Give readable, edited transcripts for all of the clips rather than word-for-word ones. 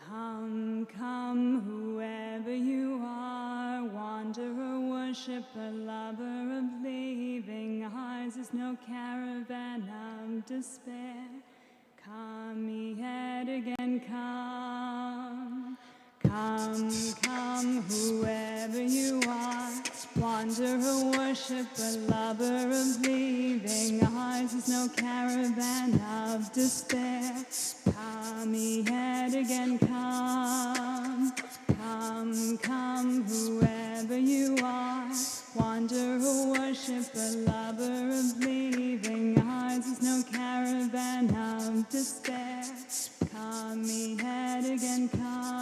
Come, come, whoever you are, wanderer, worshipper, lover of leaving. Ours is no caravan of despair. Come yet again, come. Come, come, whoever you are, wanderer, worshipper, lover of leaving. Ours is no caravan of despair. Come yet again, come. Come, come, whoever you are, wanderer, worshipper, lover of leaving. Ours is no caravan of despair. Come yet again, come.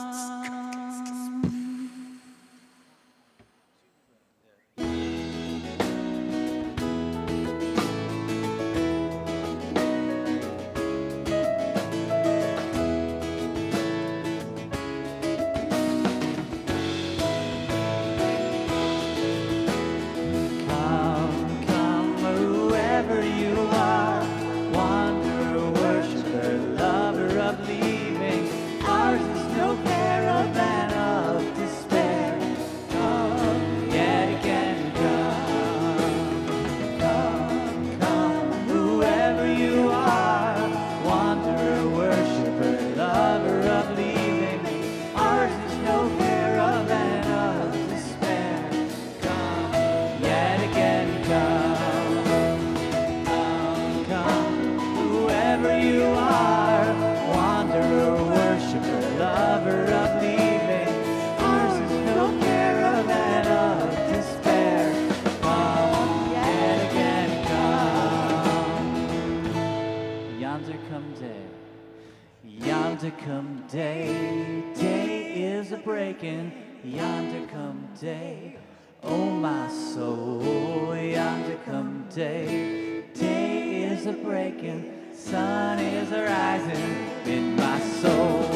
Yonder come day, day is a breaking. Yonder come day, oh my soul. Yonder come day, day is a breaking. Sun is a rising in my soul.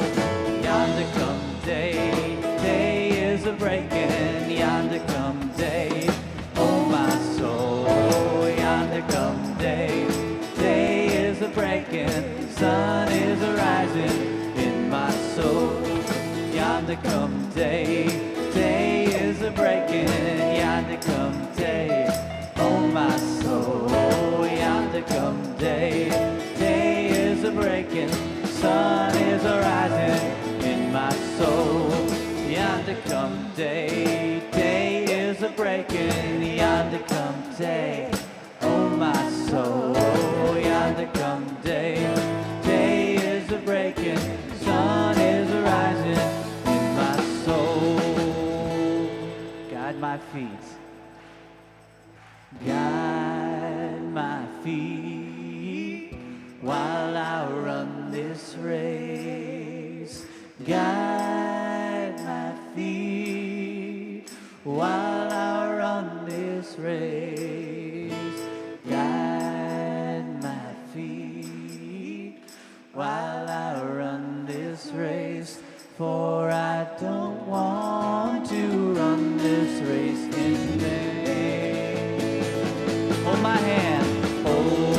Yonder come day, day is a breaking. Yonder come day, oh my soul. Yonder come day, day is a breaking. Sun is a rising in my soul. Yonder come day, day is a breaking. Yonder come day, oh my soul. Yonder come day, day is a breaking. Sun is a rising in my soul. Yonder come day, day is a breaking. Yonder come day, oh my soul. Yonder come day, day is a breaking. Sun is a rising in my soul. Guide my feet, guide my feet while I run this race. Guide my feet while I run this race. Guide my feet while I run this race. For I don't want to run this race in vain. Hold my hand, hold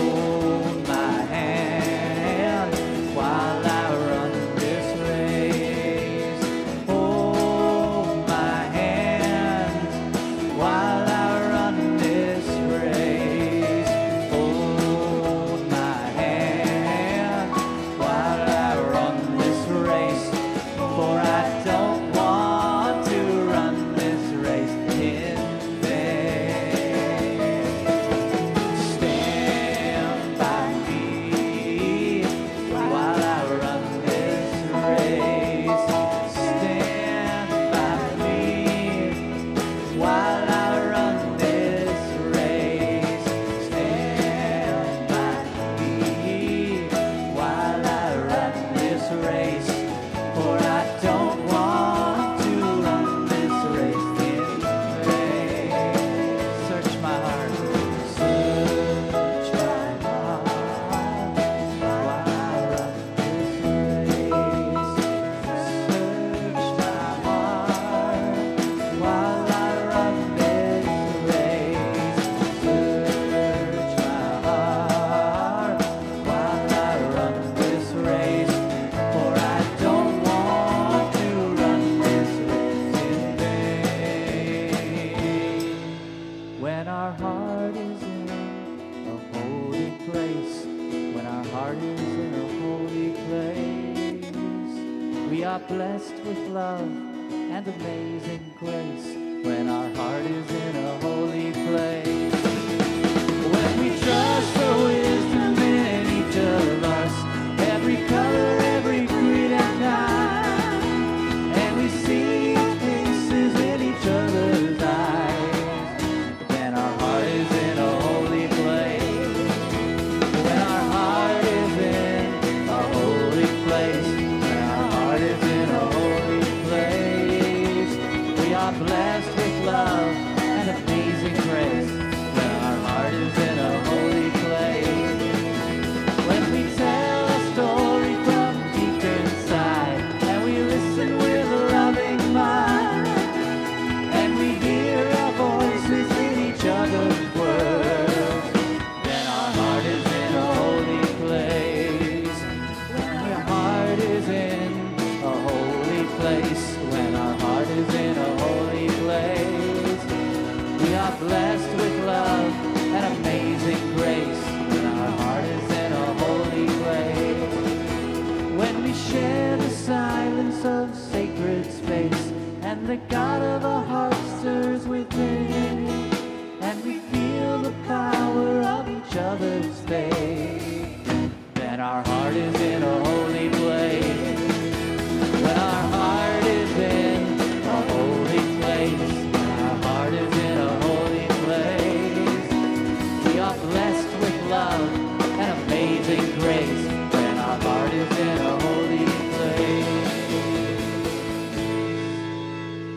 are blessed with love and amazing grace when our heart is in a holy place. When we trust the wisdom in each of us, every color, every creed and kind, and we see faces in each other's eyes, then our heart is in a holy place. When our heart is in a holy place, when our heart is in a holy place, we are blessed with love and amazing grace. When our heart is in a holy place, when we tell a story from deep inside, and we listen with a loving mind, and we hear our voices in each other's words, then our heart is in a holy place. When our heart is in a holy place, when our heart is in a holy place, we are blessed with love and amazing grace. When our heart is in a holy place, when we share the silence of sacred space, and the God of our heart stirs within, and we feel the power of each other's faith, then our heart is in a holy place. When our heart is in a holy place, when our heart is in a holy place, we are blessed with love and amazing grace. When our heart is in a holy place,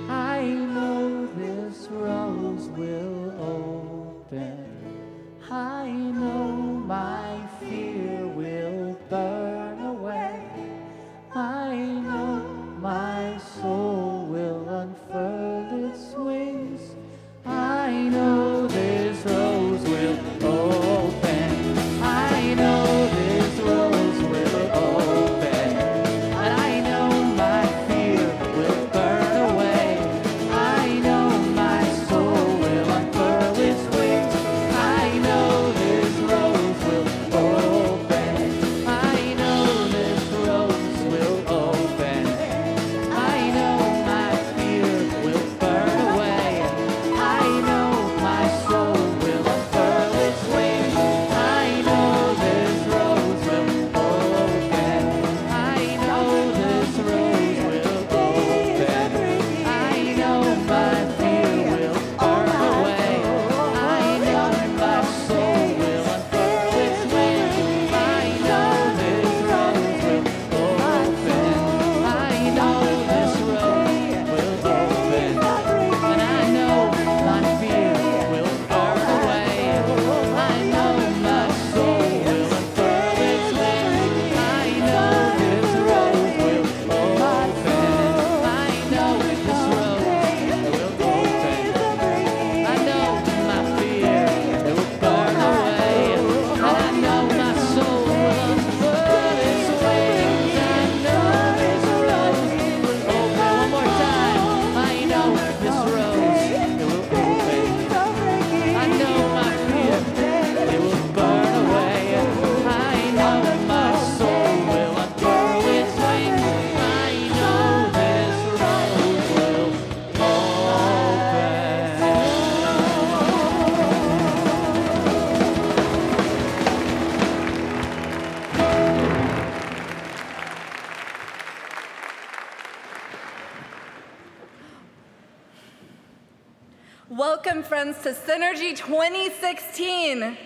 I know this rose will open. I know my fear will burn away. I know my soul will unfurl its wings. I know this rose will open. I know this rose will open. And I know my fear will burn away. I know my soul will unfurl its wings. I know this rose will open. I know this rose will open. I know my fear will burn away. I know my soul will unfurl its wings. I know this rose will open. I know this rose will open. I know my fear will burn away. I know my soul will unfurl its wings. I know this rose will open. I know this rose will open. And I know my fear will burn away. I know my soul will unfurl its wings. I know this rose will open. I know this rose will open. I know my fear will burn away. And I know my soul will unfurl its wings. I know this rose will open. One more time. I know this rose will open. I know my fear it will burn away. I know my soul will unfurl its wings. I know this rose will Welcome, friends, to Synergy 2016.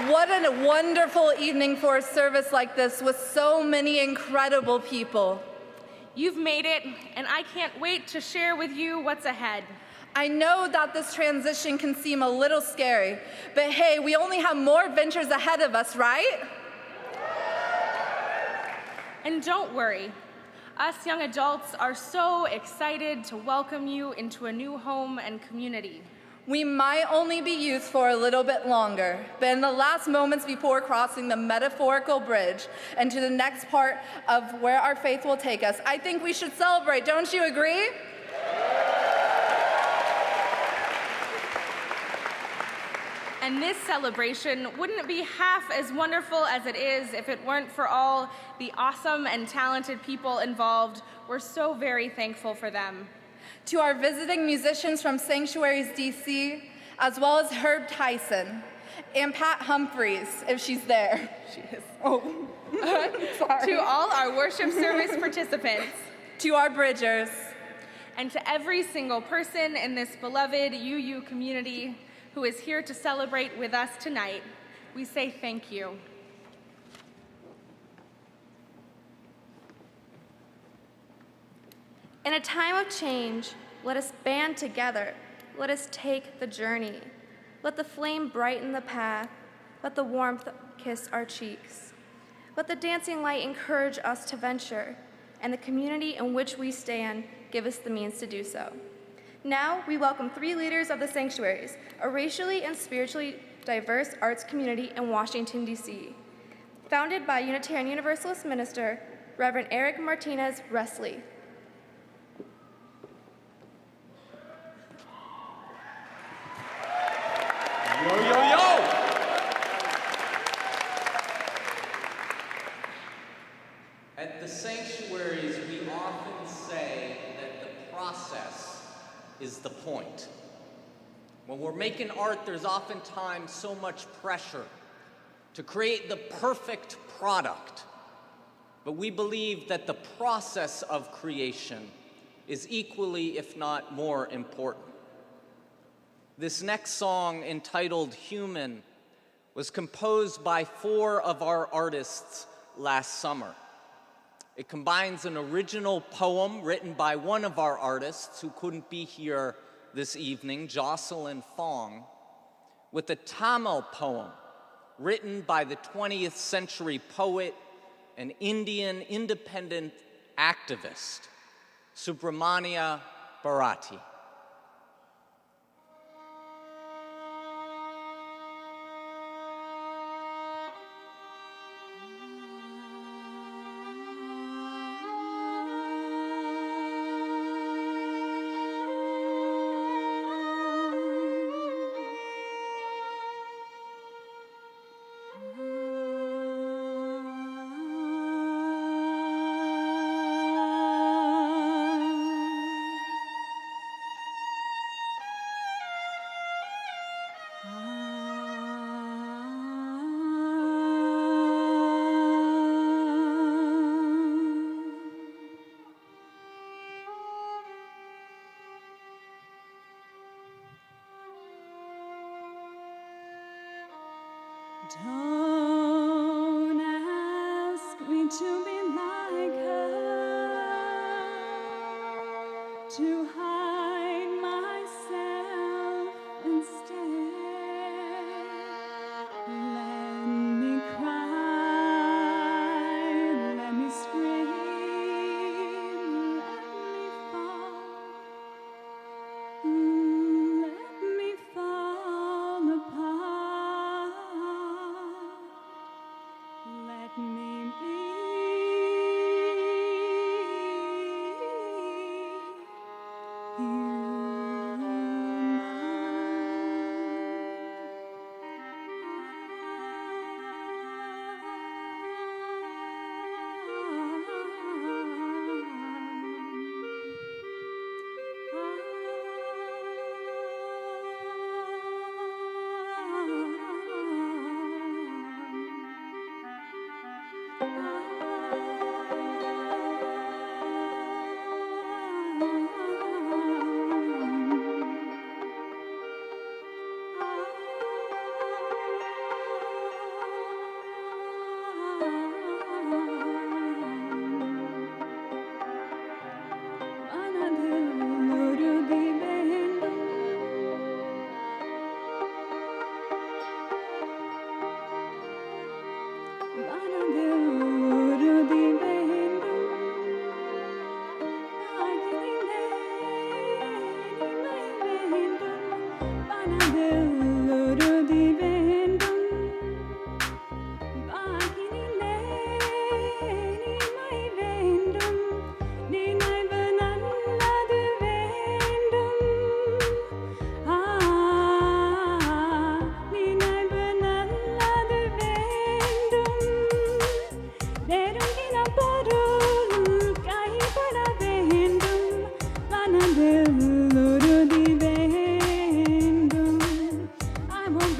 What a wonderful evening for a service like this with so many incredible people. You've made it, and I can't wait to share with you what's ahead. I know that this transition can seem a little scary, but hey, we only have more ventures ahead of us, right? And don't worry, us young adults are so excited to welcome you into a new home and community. We might only be youth for a little bit longer, but in the last moments before crossing the metaphorical bridge and to the next part of where our faith will take us, I think we should celebrate. Don't you agree? And this celebration wouldn't be half as wonderful as it is if it weren't for all the awesome and talented people involved. We're so very thankful for them. To our visiting musicians from Sanctuaries DC, as well as Herb Tyson and Pat Humphreys, if she's there. She is. Oh, sorry. To all our worship service participants. To our bridgers. And to every single person in this beloved UU community who is here to celebrate with us tonight, we say thank you. In a time of change, let us band together. Let us take the journey. Let the flame brighten the path. Let the warmth kiss our cheeks. Let the dancing light encourage us to venture, and the community in which we stand give us the means to do so. Now, we welcome 3 leaders of the Sanctuaries, a racially and spiritually diverse arts community in Washington, D.C. Founded by Unitarian Universalist minister, Reverend Eric Martinez Resley. Yo, yo, yo! At the Sanctuaries, we often say that the process is the point. When we're making art, there's oftentimes so much pressure to create the perfect product. But we believe that the process of creation is equally, if not more, important. This next song, entitled Human, was composed by 4 of our artists last summer. It combines an original poem written by one of our artists who couldn't be here this evening, Jocelyn Fong, with a Tamil poem written by the 20th century poet and Indian independent activist, Subramania Bharati. Don't ask me to be like her, to hide myself instead. Let me cry, let me scream, let me fall apart. Let me be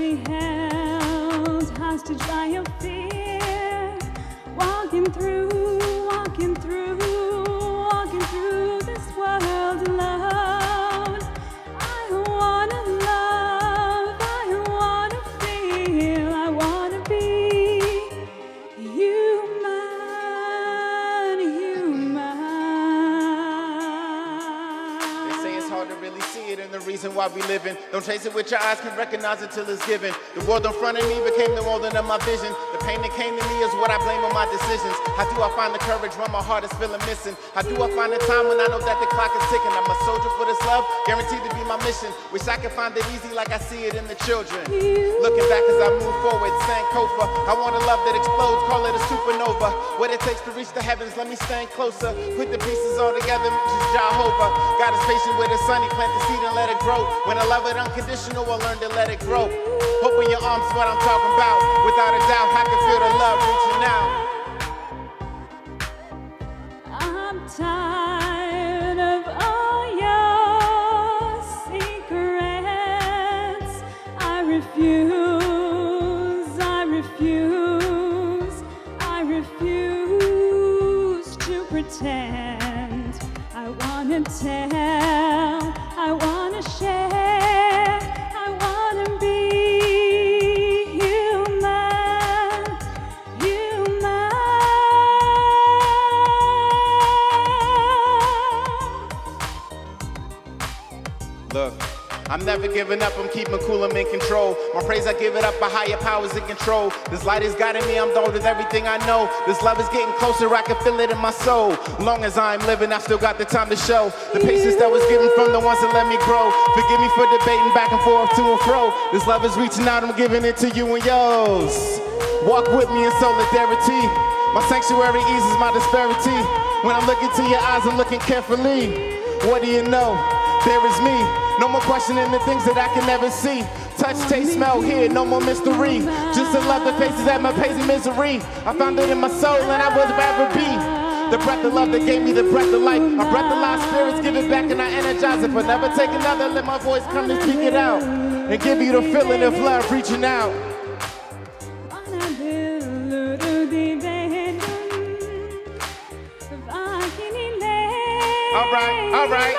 be held hostage by your fear. Walking through this world alone. I wanna love, I wanna feel, I wanna be human. They say it's hard to really see it, and the reason why we living. Don't chase it with your eyes, can recognize it till it's given. The world in front of me became the world of my vision. The pain that came to me is what I blame on my decisions. How do I find the courage when my heart is feeling missing? How do I find the time when I know that the clock is ticking? I'm a soldier for this love, guaranteed to be my mission. Wish I could find it easy like I see it in the children. Looking back as I move forward, Sankofa. I want a love that explodes, call it a supernova. What it takes to reach the heavens, let me stand closer. Put the pieces all together, just Jehovah. God is patient with his son, he plant the seed and let it grow. When I love it unconditional, I learn to let it grow. Open your arms, what I'm talking about. Without a doubt, I can feel the love reaching out. I'm tired of all your secrets. I refuse to pretend. I wanna tell, I wanna share, I wanna be human. Look, I'm never giving up, I'm keeping cool, I'm in control. My praise, I give it up, a higher powers in control. This light is guiding me, I'm done with everything I know. This love is getting closer, I can feel it in my soul. Long as I'm living, I still got the time to show the patience that was given from the ones that let me grow. Forgive me for debating back and forth, to and fro. This love is reaching out, I'm giving it to you and yours. Walk with me in solidarity. My sanctuary eases my disparity. When I'm looking to your eyes, I'm looking carefully. What do you know? There is me. No more questioning the things that I can never see. Touch, taste, smell, hear, no more mystery. Just to love the faces that my pain and misery. I found it in my soul and I would rather be the breath of love that gave me the breath of life. A breath of life, spirits give it back and I energize it. But never take another, let my voice come and speak it out. And give you the feeling of love reaching out. All right, all right.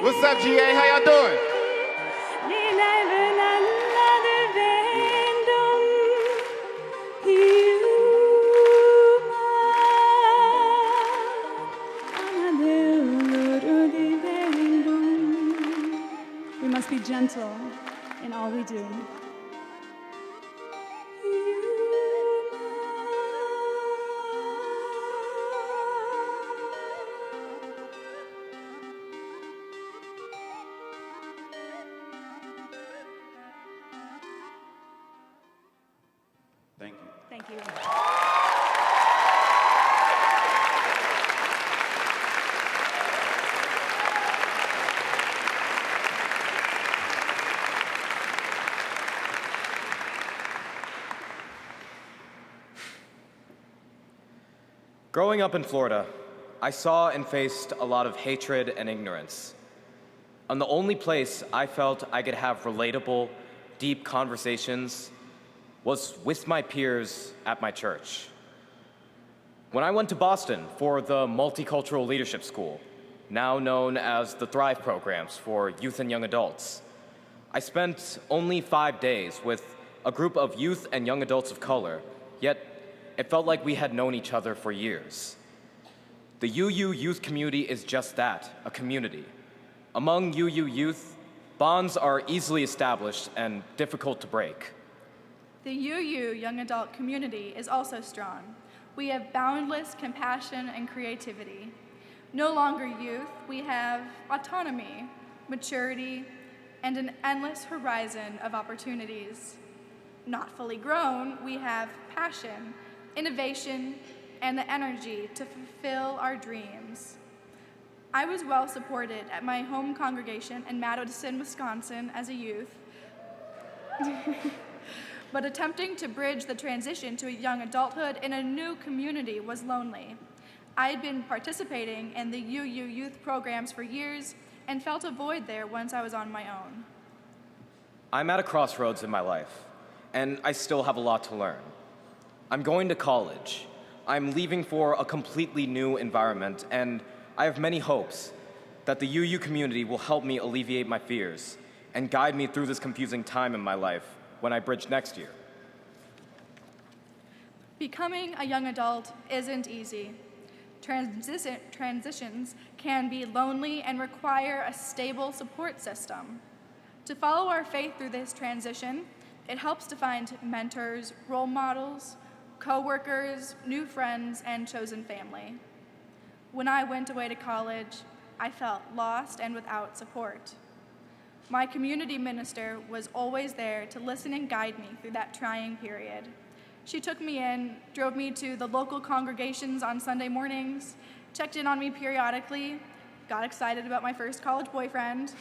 What's up, GA? How y'all doing? We must be gentle in all we do. Thank you. Thank you. Growing up in Florida, I saw and faced a lot of hatred and ignorance. And the only place I felt I could have relatable, deep conversations was with my peers at my church. When I went to Boston for the Multicultural Leadership School, now known as the Thrive Programs for youth and young adults, I spent only 5 days with a group of youth and young adults of color, yet it felt like we had known each other for years. The UU youth community is just that, a community. Among UU youth, bonds are easily established and difficult to break. The UU young adult community is also strong. We have boundless compassion and creativity. No longer youth, we have autonomy, maturity, and an endless horizon of opportunities. Not fully grown, we have passion, innovation, and the energy to fulfill our dreams. I was well supported at my home congregation in Madison, Wisconsin as a youth. But attempting to bridge the transition to a young adulthood in a new community was lonely. I had been participating in the UU youth programs for years and felt a void there once I was on my own. I'm at a crossroads in my life, and I still have a lot to learn. I'm going to college. I'm leaving for a completely new environment, and I have many hopes that the UU community will help me alleviate my fears and guide me through this confusing time in my life when I bridge next year. Becoming a young adult isn't easy. Transitions can be lonely and require a stable support system. To follow our faith through this transition, it helps to find mentors, role models, co-workers, new friends, and chosen family. When I went away to college, I felt lost and without support. My community minister was always there to listen and guide me through that trying period. She took me in, drove me to the local congregations on Sunday mornings, checked in on me periodically, got excited about my first college boyfriend,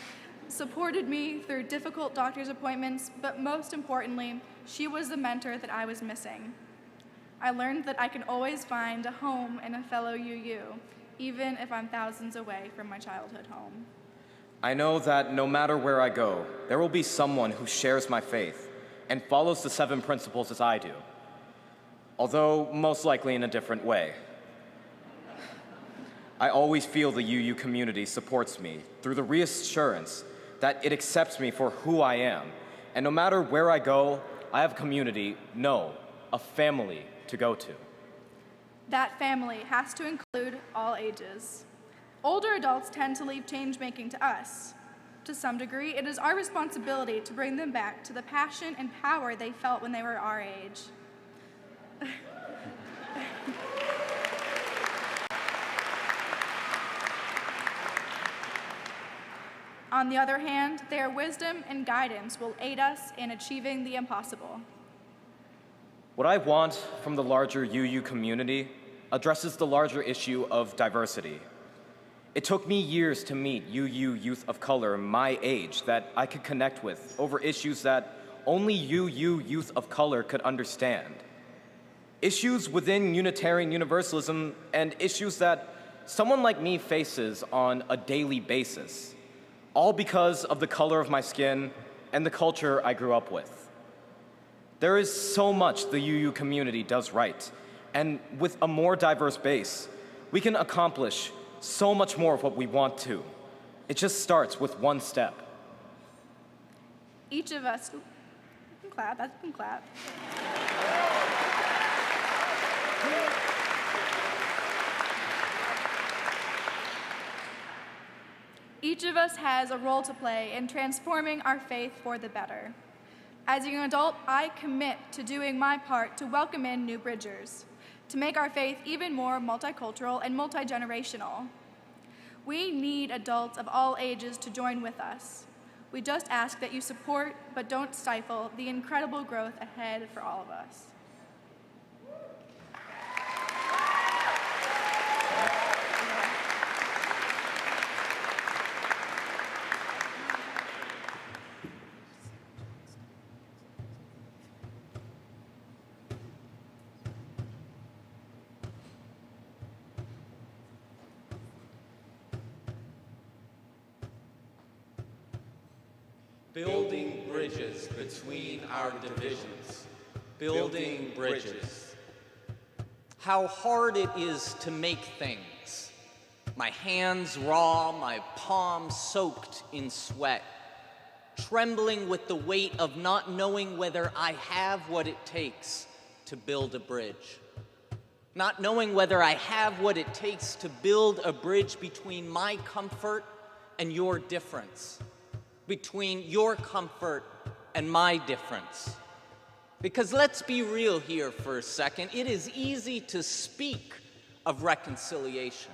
supported me through difficult doctor's appointments, but most importantly, she was the mentor that I was missing. I learned that I can always find a home in a fellow UU, even if I'm thousands away from my childhood home. I know that no matter where I go, there will be someone who shares my faith and follows the 7 principles as I do, although most likely in a different way. I always feel the UU community supports me through the reassurance that it accepts me for who I am, and no matter where I go, I have a community, no, a family to go to. That family has to include all ages. Older adults tend to leave change-making to us. To some degree, it is our responsibility to bring them back to the passion and power they felt when they were our age. On the other hand, their wisdom and guidance will aid us in achieving the impossible. What I want from the larger UU community addresses the larger issue of diversity. It took me years to meet UU youth of color my age that I could connect with over issues that only UU youth of color could understand. Issues within Unitarian Universalism and issues that someone like me faces on a daily basis, all because of the color of my skin and the culture I grew up with. There is so much the UU community does right, and with a more diverse base, we can accomplish so much more of what we want to. It just starts with one step. Each of us, you can clap, you can clap. Each of us has a role to play in transforming our faith for the better. As a young adult, I commit to doing my part to welcome in new bridgers, to make our faith even more multicultural and multi-generational. We need adults of all ages to join with us. We just ask that you support, but don't stifle, the incredible growth ahead for all of us. Building bridges between our divisions. Building bridges. How hard it is to make things. My hands raw, my palms soaked in sweat. Trembling with the weight of not knowing whether I have what it takes to build a bridge. Not knowing whether I have what it takes to build a bridge between my comfort and your difference. Between your comfort and my difference. Because let's be real here for a second. It is easy to speak of reconciliation.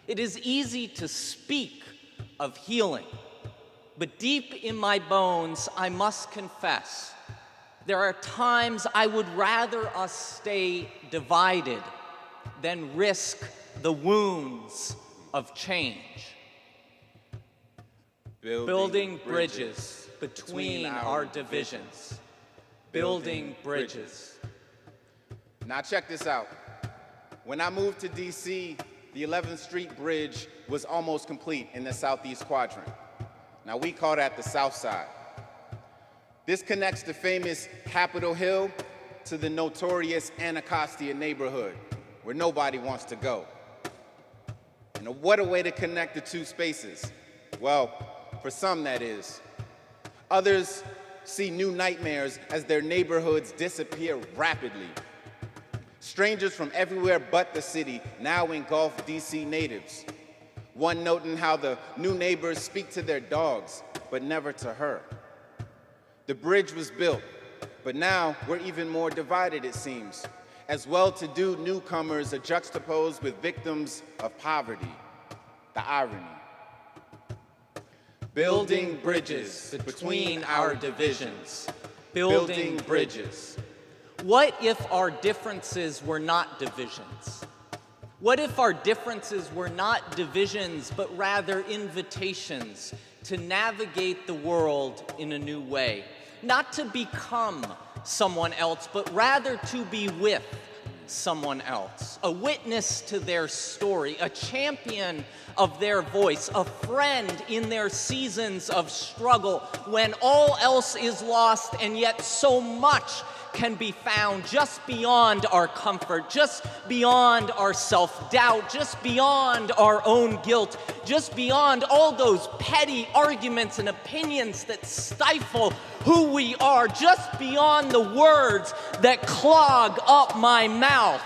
It is easy to speak of healing. But deep in my bones, I must confess, there are times I would rather us stay divided than risk the wounds of change. Building bridges between our divisions. Building bridges. Now check this out. When I moved to DC, the 11th Street Bridge was almost complete in the southeast quadrant. Now, we call that the South Side. This connects the famous Capitol Hill to the notorious Anacostia neighborhood, where nobody wants to go. And what a way to connect the two spaces. Well, for some, that is. Others see new nightmares as their neighborhoods disappear rapidly. Strangers from everywhere but the city now engulf DC natives. One noting how the new neighbors speak to their dogs, but never to her. The bridge was built, but now we're even more divided, it seems, as well-to-do newcomers are juxtaposed with victims of poverty. The irony. Building bridges between our divisions. Building bridges. What if our differences were not divisions? What if our differences were not divisions, but rather invitations to navigate the world in a new way? Not to become someone else, but rather to be with someone else, a witness to their story, a champion of their voice, a friend in their seasons of struggle when all else is lost and yet so much can be found just beyond our comfort, just beyond our self-doubt, just beyond our own guilt, just beyond all those petty arguments and opinions that stifle who we are, just beyond the words that clog up my mouth.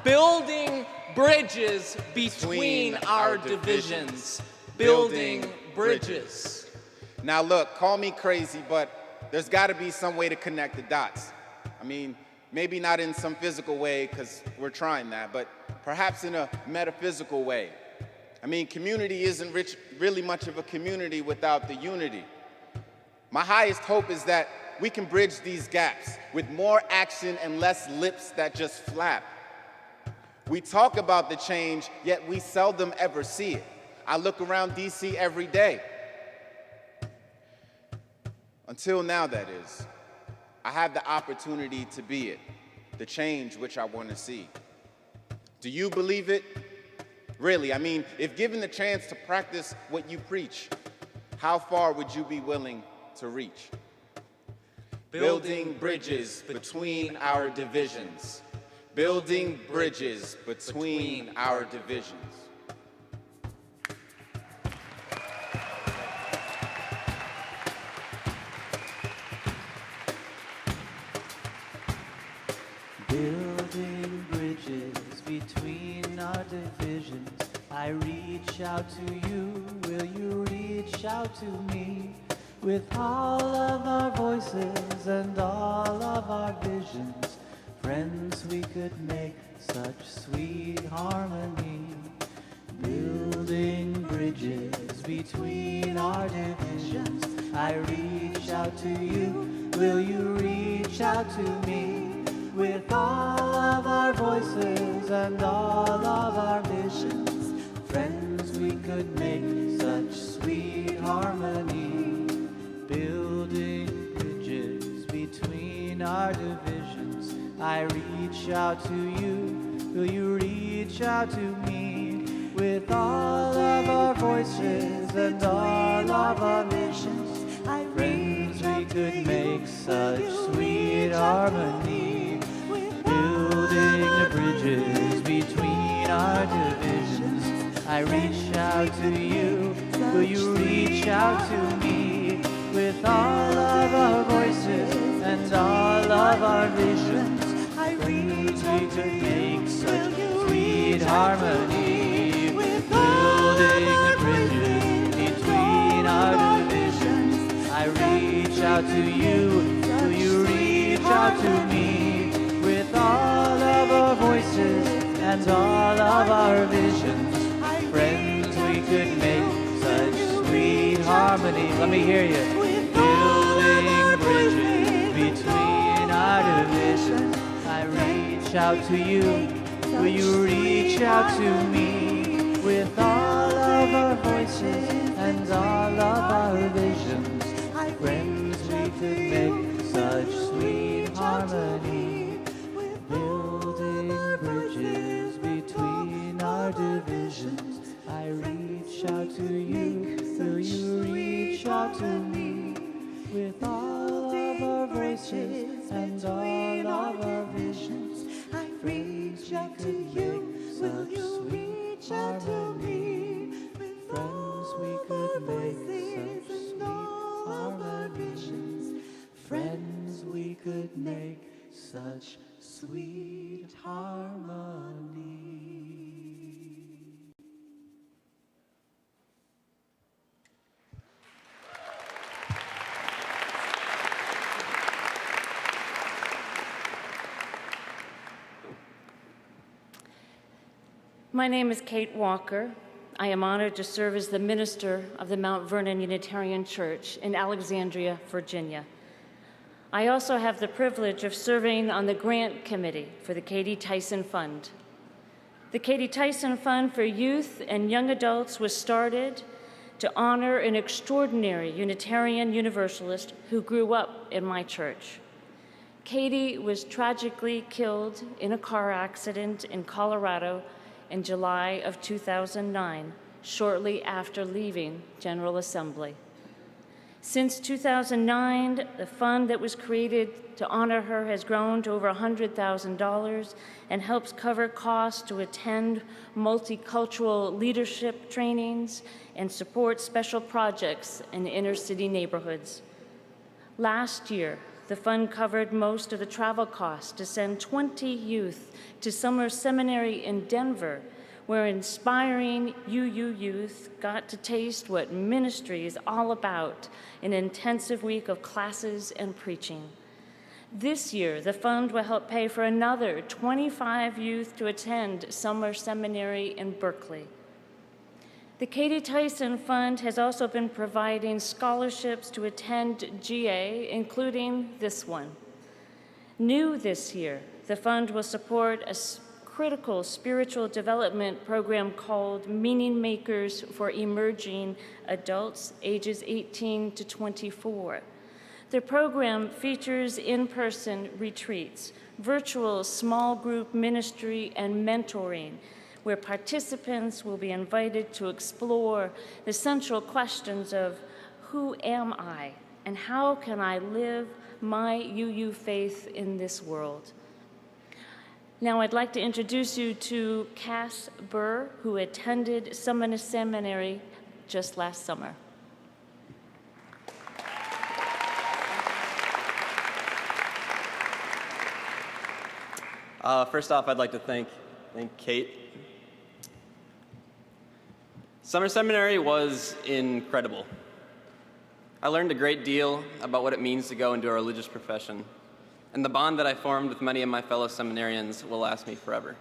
Building bridges between our divisions. Building bridges. Now look, call me crazy, but there's got to be some way to connect the dots. I mean, maybe not in some physical way, because we're trying that, but perhaps in a metaphysical way. I mean, community isn't really much of a community without the unity. My highest hope is that we can bridge these gaps with more action and less lips that just flap. We talk about the change, yet we seldom ever see it. I look around DC every day. Until now, that is. I have the opportunity to be it, the change which I want to see. Do you believe it? Really, I mean, if given the chance to practice what you preach, how far would you be willing to reach? Building bridges between our divisions. Building bridges between our divisions. Building bridges between our divisions. I reach out to you, will you reach out to me? With all of our voices and all of our visions, friends, we could make such sweet harmony. Building bridges between our divisions. I reach out to you, will you reach out to me? With all of our voices and all of our visions, friends, we could make such sweet harmony. Building bridges between our divisions. I reach out to you, will you reach out to me? With all of our voices and all of our visions, friends, we could make such sweet harmony. Building the bridges between our divisions. I reach out to you, will you reach out to me? With all of our voices and all of our visions, friends, we could make such sweet harmony. Building the bridges between our divisions. I reach out to you, will you reach out to me? With all of our voices and all of our visions, friends, we could make such sweet harmony. Let me hear you. Building bridges between our divisions. I reach out to you, will you reach out to me? With all of our voices and all of our visions, friends, we could make such sweet harmony. Building bridges between our divisions. out to me with all of our voices and all of our visions. I reach out to you, will you reach out to me? Friends, we could make such sweet harmonies. Friends, we could make such sweet harmony. My name is Kate Walker. I am honored to serve as the minister of the Mount Vernon Unitarian Church in Alexandria, Virginia. I also have the privilege of serving on the grant committee for the Katie Tyson Fund. The Katie Tyson Fund for Youth and Young Adults was started to honor an extraordinary Unitarian Universalist who grew up in my church. Katie was tragically killed in a car accident in Colorado in July of 2009, shortly after leaving General Assembly. Since 2009, the fund that was created to honor her has grown to over $100,000 and helps cover costs to attend multicultural leadership trainings and support special projects in inner city neighborhoods. Last year, the fund covered most of the travel costs to send 20 youth to summer seminary in Denver, where inspiring UU youth got to taste what ministry is all about, an intensive week of classes and preaching. This year, the fund will help pay for another 25 youth to attend summer seminary in Berkeley. The Katie Tyson Fund has also been providing scholarships to attend GA, including this one. New this year, the fund will support a critical spiritual development program called Meaning Makers for Emerging Adults ages 18 to 24. The program features in-person retreats, virtual small group ministry, and mentoring, where participants will be invited to explore the central questions of who am I and how can I live my UU faith in this world. Now I'd like to introduce you to Cass Burr, who attended Sumner Seminary just last summer. First off, I'd like to thank Kate. Summer Seminary was incredible. I learned a great deal about what it means to go into a religious profession, and the bond that I formed with many of my fellow seminarians will last me forever.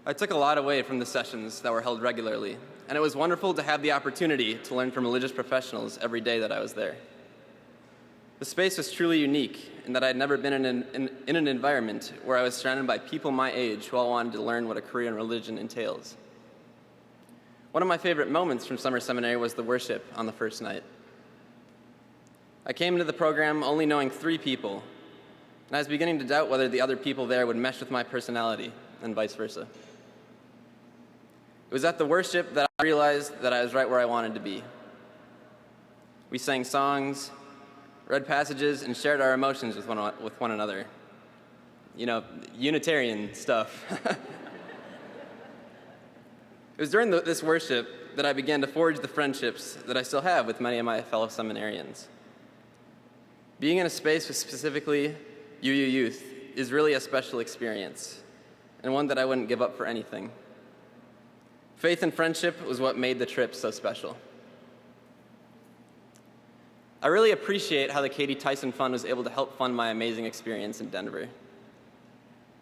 I took a lot away from the sessions that were held regularly, and it was wonderful to have the opportunity to learn from religious professionals every day that I was there. The space was truly unique in that I had never been in an environment where I was surrounded by people my age who all wanted to learn what a career in religion entails. One of my favorite moments from Summer Seminary was the worship on the first night. I came into the program only knowing 3 people, and I was beginning to doubt whether the other people there would mesh with my personality, and vice versa. It was at the worship that I realized that I was right where I wanted to be. We sang songs, read passages, and shared our emotions with one another. You know, Unitarian stuff. It was during this worship that I began to forge the friendships that I still have with many of my fellow seminarians. Being in a space with specifically UU youth is really a special experience, and one that I wouldn't give up for anything. Faith and friendship was what made the trip so special. I really appreciate how the Katie Tyson Fund was able to help fund my amazing experience in Denver.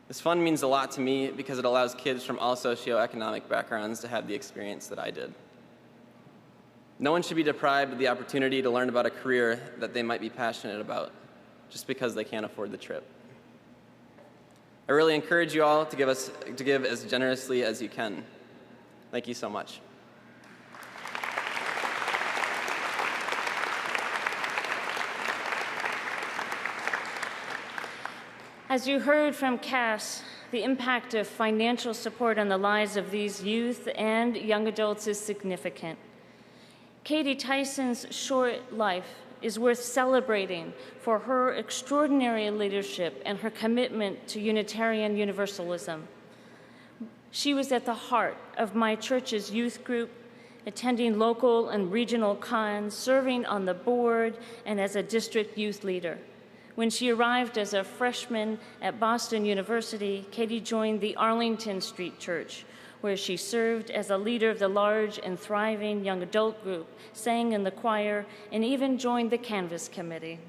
This fund means a lot to me because it allows kids from all socioeconomic backgrounds to have the experience that I did. No one should be deprived of the opportunity to learn about a career that they might be passionate about just because they can't afford the trip. I really encourage you all to give as generously as you can. Thank you so much. As you heard from Cass, the impact of financial support on the lives of these youth and young adults is significant. Katie Tyson's short life is worth celebrating for her extraordinary leadership and her commitment to Unitarian Universalism. She was at the heart of my church's youth group, attending local and regional cons, serving on the board, and as a district youth leader. When she arrived as a freshman at Boston University, Katie joined the Arlington Street Church, where she served as a leader of the large and thriving young adult group, sang in the choir, and even joined the Canvas Committee.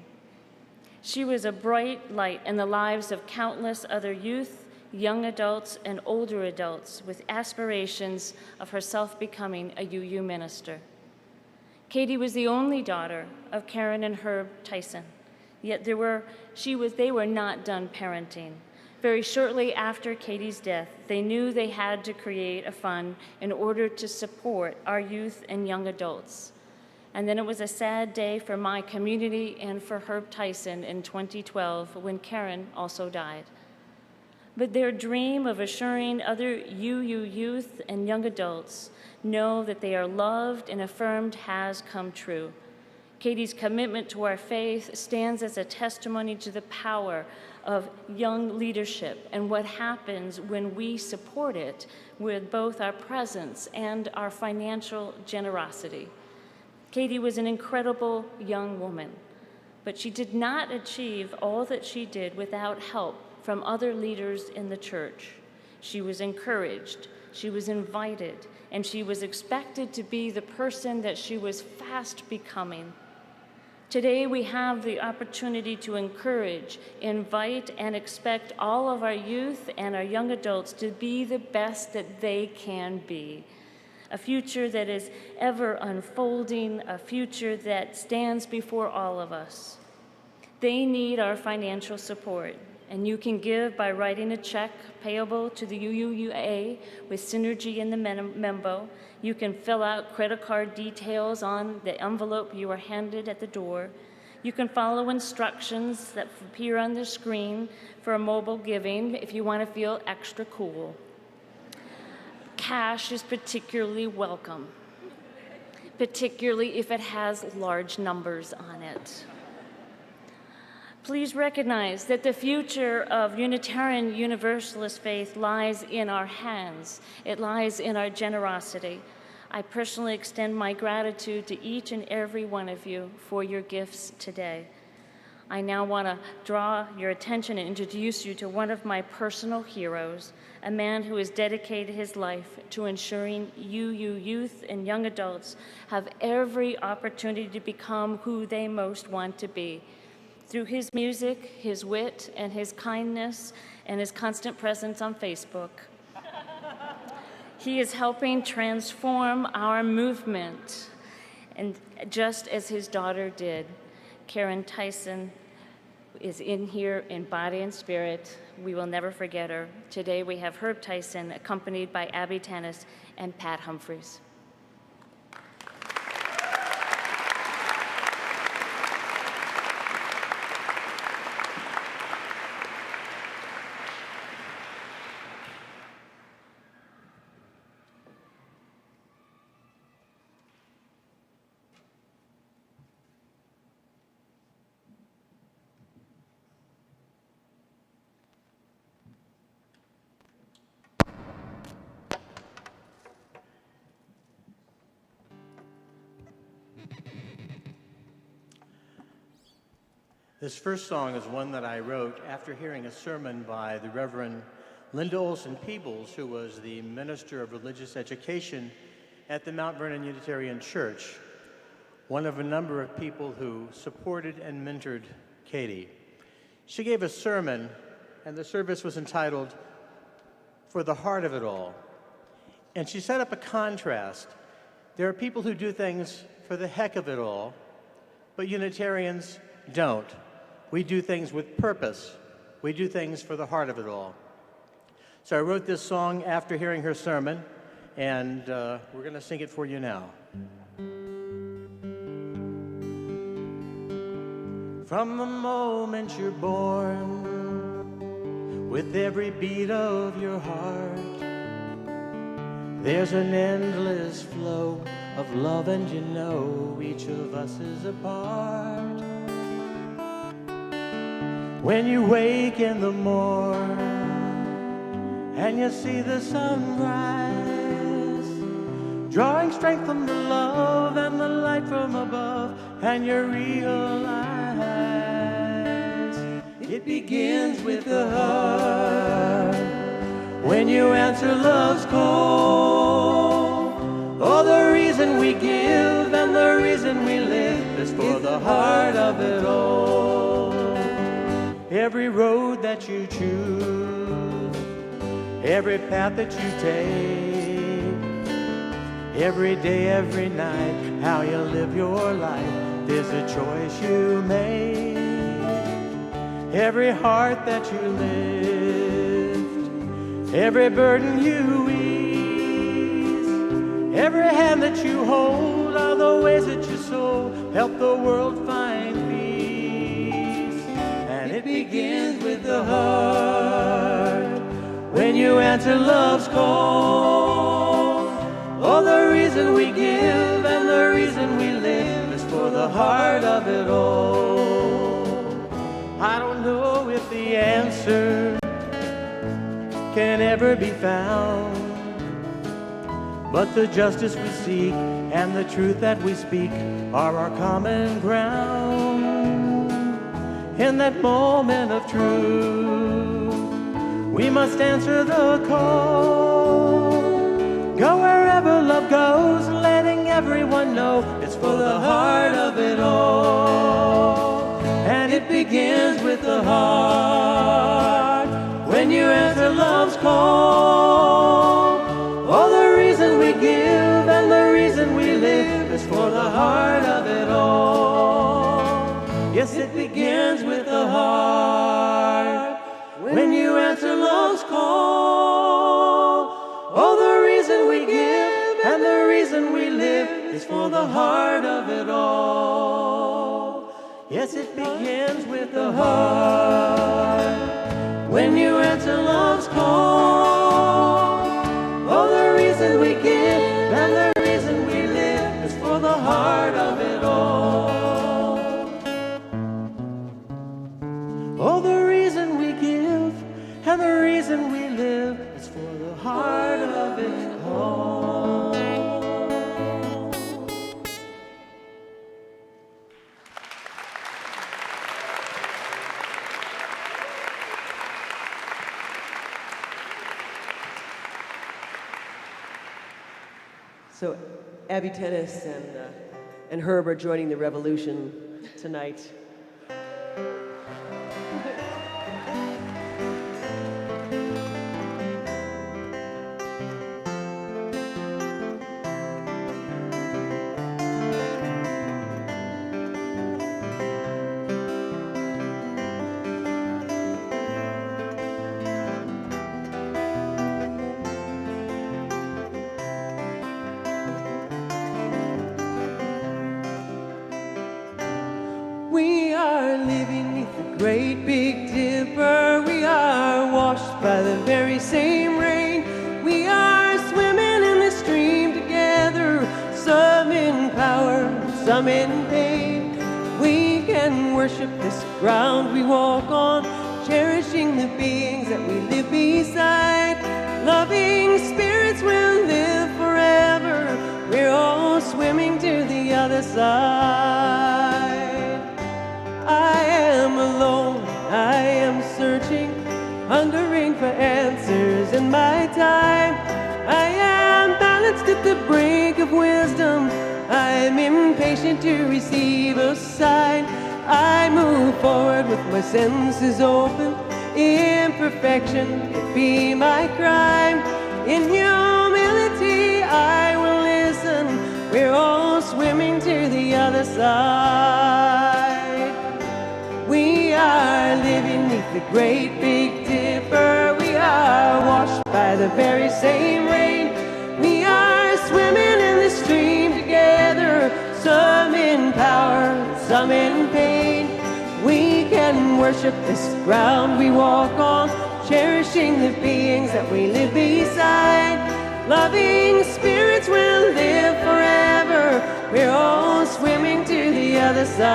She was a bright light in the lives of countless other youth, young adults, and older adults with aspirations of herself becoming a UU minister. Katie was the only daughter of Karen and Herb Tyson, yet they were not done parenting. Very shortly after Katie's death, they knew they had to create a fund in order to support our youth and young adults. And then it was a sad day for my community and for Herb Tyson in 2012 when Karen also died. But their dream of assuring other UU youth and young adults know that they are loved and affirmed has come true. Katie's commitment to our faith stands as a testimony to the power of young leadership and what happens when we support it with both our presence and our financial generosity. Katie was an incredible young woman, but she did not achieve all that she did without help from other leaders in the church. She was encouraged, she was invited, and she was expected to be the person that she was fast becoming. Today, we have the opportunity to encourage, invite, and expect all of our youth and our young adults to be the best that they can be. A future that is ever unfolding, a future that stands before all of us. They need our financial support, and you can give by writing a check payable to the UUA with Synergy in the memo. You can fill out credit card details on the envelope you are handed at the door. You can follow instructions that appear on the screen for mobile giving if you want to feel extra cool. Cash is particularly welcome, particularly if it has large numbers on it. Please recognize that the future of Unitarian Universalist faith lies in our hands. It lies in our generosity. I personally extend my gratitude to each and every one of you for your gifts today. I now want to draw your attention and introduce you to one of my personal heroes, a man who has dedicated his life to ensuring UU youth and young adults have every opportunity to become who they most want to be. Through his music, his wit, and his kindness, and his constant presence on Facebook, he is helping transform our movement, and just as his daughter did. Karen Tyson is in here in body and spirit. We will never forget her. Today we have Herb Tyson, accompanied by Abby Tennis and Pat Humphreys. This first song is one that I wrote after hearing a sermon by the Reverend Linda Olson Peebles, who was the Minister of Religious Education at the Mount Vernon Unitarian Church, one of a number of people who supported and mentored Katie. She gave a sermon, and the service was entitled, For the Heart of It All. And she set up a contrast. There are people who do things for the heck of it all, but Unitarians don't. We do things with purpose. We do things for the heart of it all. So I wrote this song after hearing her sermon, and we're going to sing it for you now. From the moment you're born, with every beat of your heart, there's an endless flow of love, and you know each of us is a part. When you wake in the morn and you see the sunrise, drawing strength from the love and the light from above, and you realize it begins with the heart. When you answer love's call, oh, the reason we give and the reason we live is for the heart of it all. Every road that you choose, every path that you take, every day, every night, how you live your life is a choice you make. Every heart that you lift, every burden you ease, every hand that you hold, all the ways that you sow help the world find peace. And it begins with the heart. When you answer love's call, oh, the reason we give and the reason we live is for the heart of it all. I don't know if the answer can ever be found, but the justice we seek and the truth that we speak are our common ground. In that moment of truth, we must answer the call. Go wherever love goes, letting everyone know it's for the heart of it all. And it begins with the heart. When you answer love's call, oh, the reason we give and the reason we live is for the heart of it all. Yes, it begins with the heart. When you answer love's call, oh, the reason we give and the reason we live is for the heart of it all. Yes, it begins with the heart. When you answer love's call, oh, the reason we give and the reason we live is for the heart of it all. Oh, the reason we give and the reason we live is for the heart of it all. So Abby Tennis and Herb are joining the revolution tonight. We are living neath the great big dipper. We are washed by the very same rain. We are swimming in the stream together, some in power, some in pain. We can worship this ground we walk on, cherishing the beings that we live beside. Loving spirits will live forever. We're all swimming to the other side. I am alone, I am searching, hungering for answers in my time. I am balanced at the brink of wisdom. I'm impatient to receive a sign. I move forward with my senses open. Imperfection could be my crime. In humility I will listen. We're all swimming to the other side. We are living neath the great big dipper. We are washed by the very same rain. We are swimming in the stream together, some in power, some in pain. We can worship this ground we walk on, cherishing the beings that we live beside. Loving spirits will live forever. together. We're all swimming to the other side.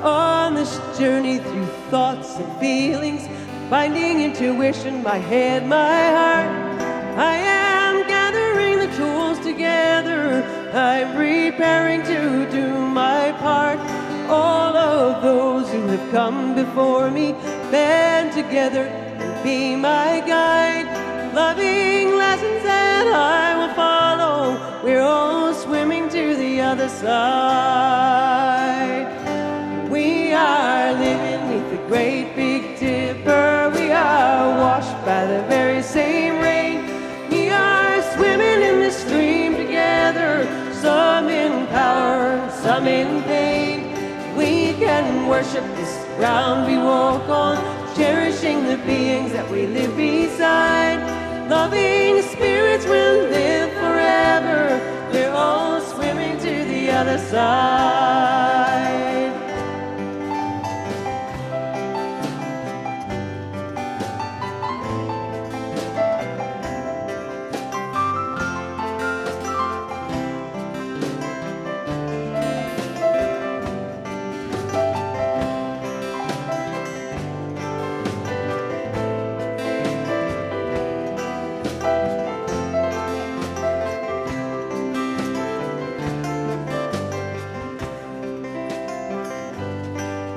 On this journey through thoughts and feelings, finding intuition, my head, my heart, I am gathering the tools together. I'm preparing to do my part. All of those who have come before me, band together and be my guide. Loving lessons that I will follow. We're all swimming to the other side. We are living beneath the great big dipper. We are washed by the very same rain. We are swimming in this stream together. Some in power, some in pain. We can worship this ground we walk on, cherishing the beings that we live beside. Loving spirits will live forever. We're all swimming to the other side.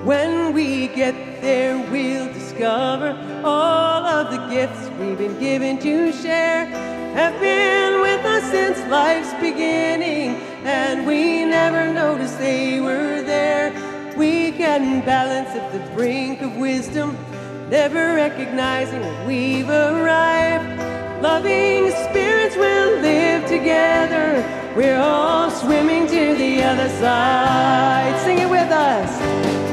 When we get there, we'll discover all of the gifts we've been given to share have been with us since life's beginning, and we never noticed they were there. We can balance at the brink of wisdom, never recognizing that we've arrived. Loving spirits will live together. We're all swimming to the other side. Sing it with us.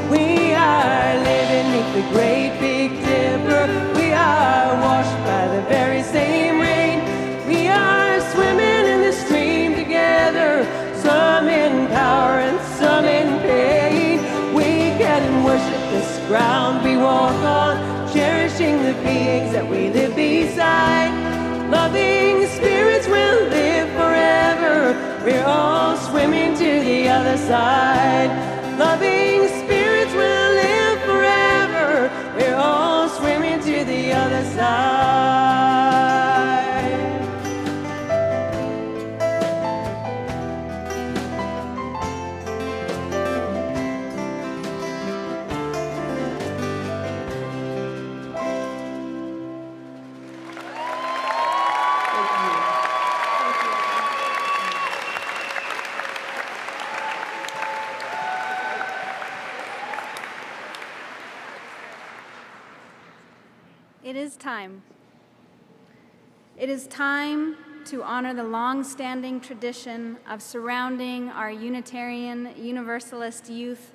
We are living beneath the great big dipper. We are washed by the very same rain. We are swimming in the stream together. Some in power and some in pain. We can worship this ground we walk on, cherishing the beings that we live beside. Loving spirits will live forever. We're all swimming to the other side. Loving spirits will live forever. We're all swimming to the other side. It is time. It is time to honor the long-standing tradition of surrounding our Unitarian Universalist youth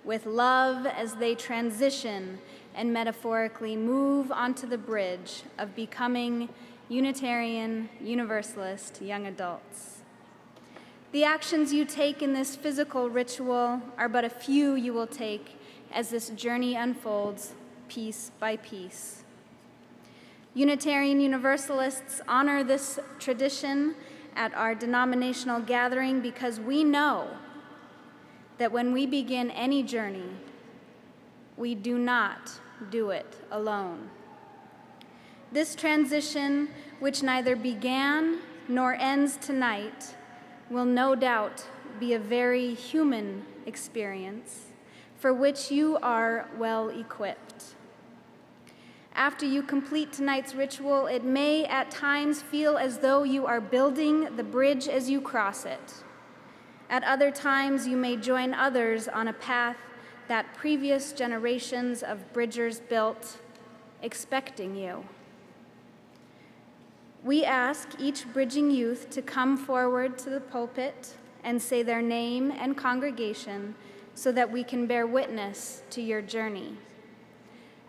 with love as they transition and metaphorically move onto the bridge of becoming Unitarian Universalist young adults. The actions you take in this physical ritual are but a few you will take as this journey unfolds piece by piece. Unitarian Universalists honor this tradition at our denominational gathering because we know that when we begin any journey, we do not do it alone. This transition, which neither began nor ends tonight, will no doubt be a very human experience for which you are well equipped. After you complete tonight's ritual, it may at times feel as though you are building the bridge as you cross it. At other times, you may join others on a path that previous generations of bridgers built, expecting you. We ask each bridging youth to come forward to the pulpit and say their name and congregation so that we can bear witness to your journey.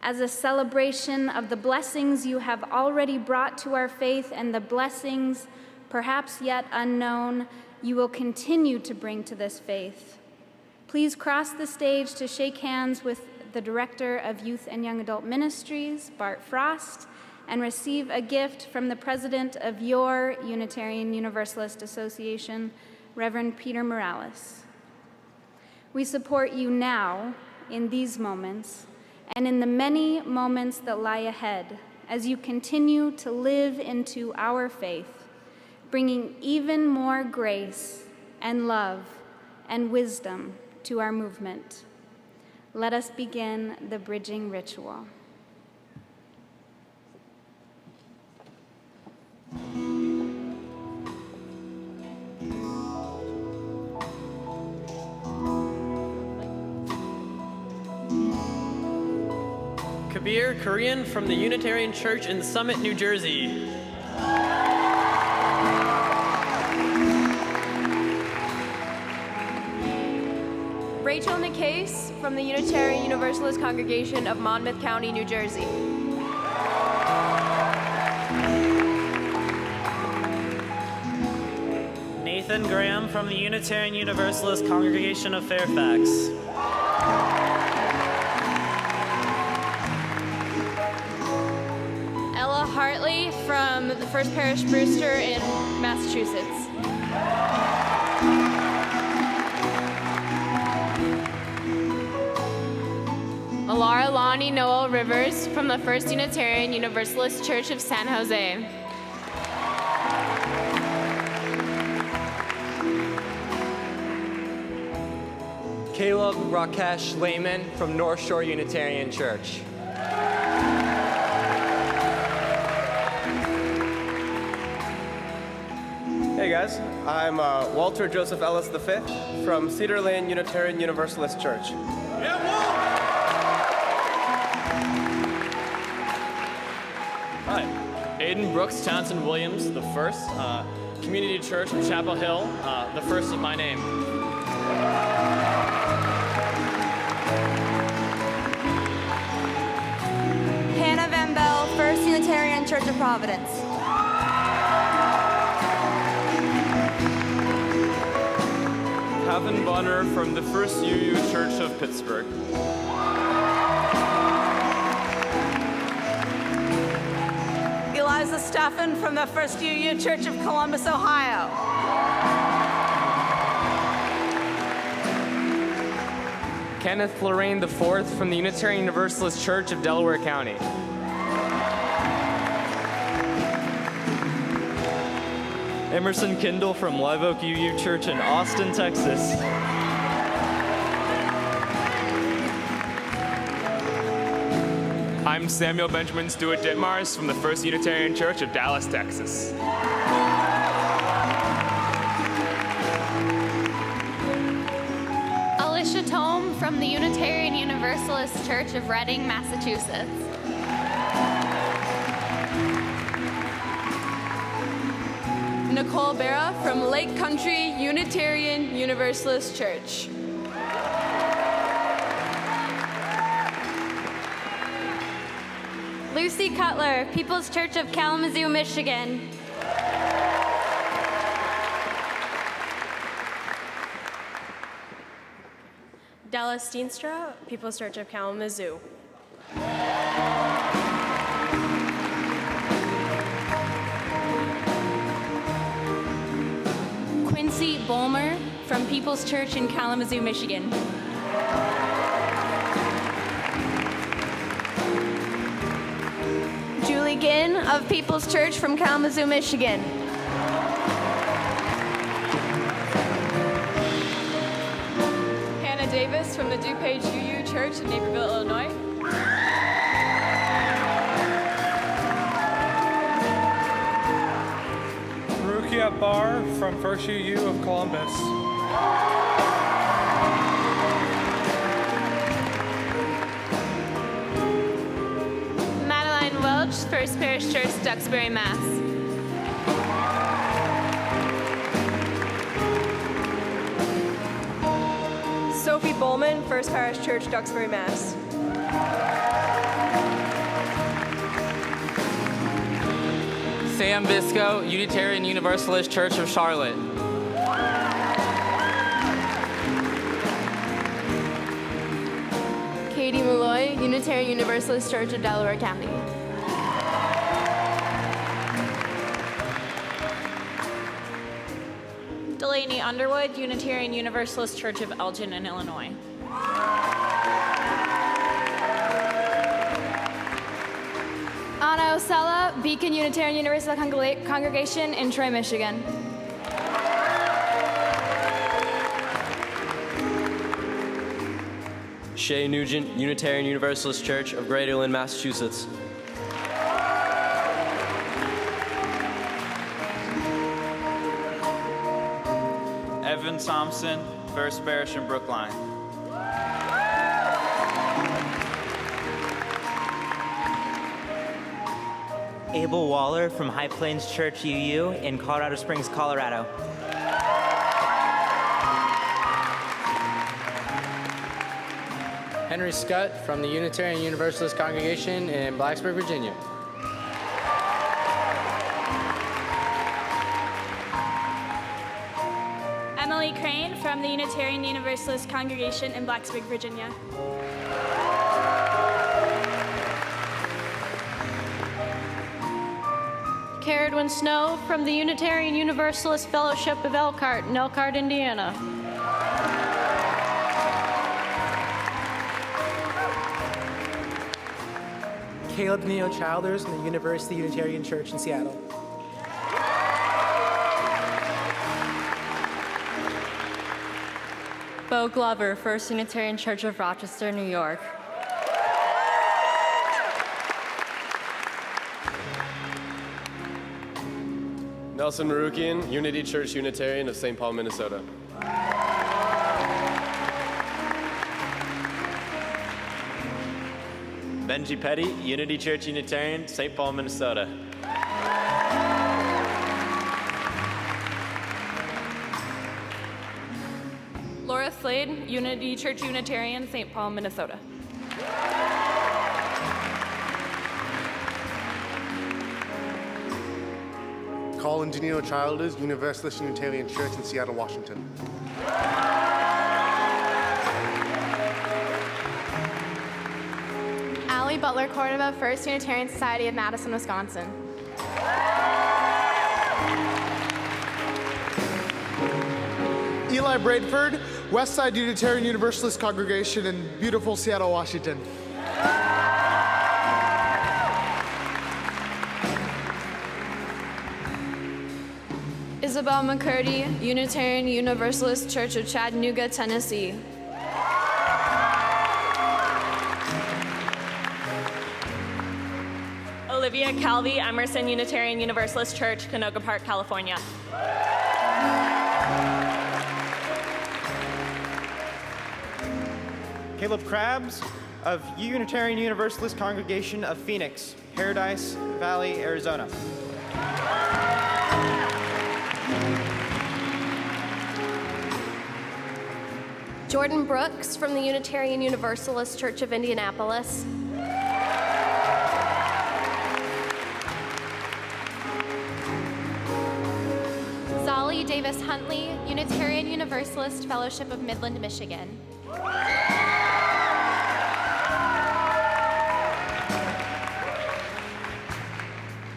As a celebration of the blessings you have already brought to our faith and the blessings, perhaps yet unknown, you will continue to bring to this faith. Please cross the stage to shake hands with the Director of Youth and Young Adult Ministries, Bart Frost, and receive a gift from the president of your Unitarian Universalist Association, Reverend Peter Morales. We support you now in these moments and in the many moments that lie ahead as you continue to live into our faith, bringing even more grace and love and wisdom to our movement. Let us begin the bridging ritual. Kabir Korean from the Unitarian Church in Summit, New Jersey. Rachel Nicase from the Unitarian Universalist Congregation of Monmouth County, New Jersey. Nathan Graham from the Unitarian Universalist Congregation of Fairfax. Ella Hartley from the First Parish Brewster in Massachusetts. Alara Lonnie Noel Rivers from the First Unitarian Universalist Church of San Jose. Caleb Rakesh Lehman from North Shore Unitarian Church. Hey guys, I'm Walter Joseph Ellis V from Cedar Lane Unitarian Universalist Church. Hi, Aiden Brooks Townsend Williams, the first, Community Church of Chapel Hill, the first of my name. Hannah Van Bell, First Unitarian Church of Providence. Calvin Bonner from the First UU Church of Pittsburgh. Eliza Steffen from the First UU Church of Columbus, Ohio. Kenneth Lorraine IV from the Unitarian Universalist Church of Delaware County. Emerson Kindle from Live Oak UU Church in Austin, Texas. I'm Samuel Benjamin Stewart Ditmars from the First Unitarian Church of Dallas, Texas. Alicia Tome from the Unitarian Universalist Church of Reading, Massachusetts. Nicole Barra from Lake Country Unitarian Universalist Church. Lucy Cutler, People's Church of Kalamazoo, Michigan. Della Steenstra, People's Church of Kalamazoo. Quincy Bolmer from People's Church in Kalamazoo, Michigan. Julie Ginn of People's Church from Kalamazoo, Michigan. Hannah Davis from the DuPage UU Church in Naperville, Illinois. Rukia Barr from First UU of Columbus. Madeline Welch, First Parish Church, Duxbury, Mass. Sophie Bowman, First Parish Church, Duxbury, Mass. Sam Bisco, Unitarian Universalist Church of Charlotte. Katie Malloy, Unitarian Universalist Church of Delaware County. Delaney Underwood, Unitarian Universalist Church of Elgin in Illinois. Anna Osella, Beacon Unitarian Universalist Congregation in Troy, Michigan. Shay Nugent, Unitarian Universalist Church of Greater Lynn, Massachusetts. Evan Thompson, First Parish in Brookline. Abel Waller from High Plains Church UU in Colorado Springs, Colorado. Henry Scott from the Unitarian Universalist Congregation in Blacksburg, Virginia. Emily Crane from the Unitarian Universalist Congregation in Blacksburg, Virginia. Caradwin Snow from the Unitarian Universalist Fellowship of Elkhart in Elkhart, Indiana. Caleb Neo Childers from the University Unitarian Church in Seattle. Bo Glover, First Unitarian Church of Rochester, New York. Nelson Marukian, Unity Church Unitarian of St. Paul, Minnesota. Benji Petty, Unity Church Unitarian, St. Paul, Minnesota. Laura Slade, Unity Church Unitarian, St. Paul, Minnesota. Colin Danilo Childers, Universalist Unitarian Church in Seattle, Washington. Allie Butler Cordova, First Unitarian Society of Madison, Wisconsin. Eli Bradford, Westside Unitarian Universalist Congregation in beautiful Seattle, Washington. Isabel McCurdy, Unitarian Universalist Church of Chattanooga, Tennessee. Olivia Calvi, Emerson Unitarian Universalist Church, Canoga Park, California. Caleb Krabs of Unitarian Universalist Congregation of Phoenix, Paradise Valley, Arizona. Jordan Brooks from the Unitarian Universalist Church of Indianapolis. Zali Davis Huntley, Unitarian Universalist Fellowship of Midland, Michigan.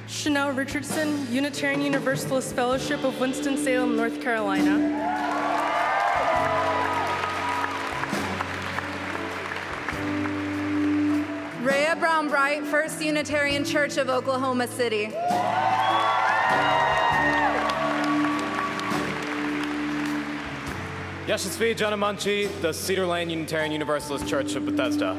Chanel Richardson, Unitarian Universalist Fellowship of Winston-Salem, North Carolina. Rhea Brown Bright, First Unitarian Church of Oklahoma City. Yashasvi Janamanchi, the Cedar Lane Unitarian Universalist Church of Bethesda.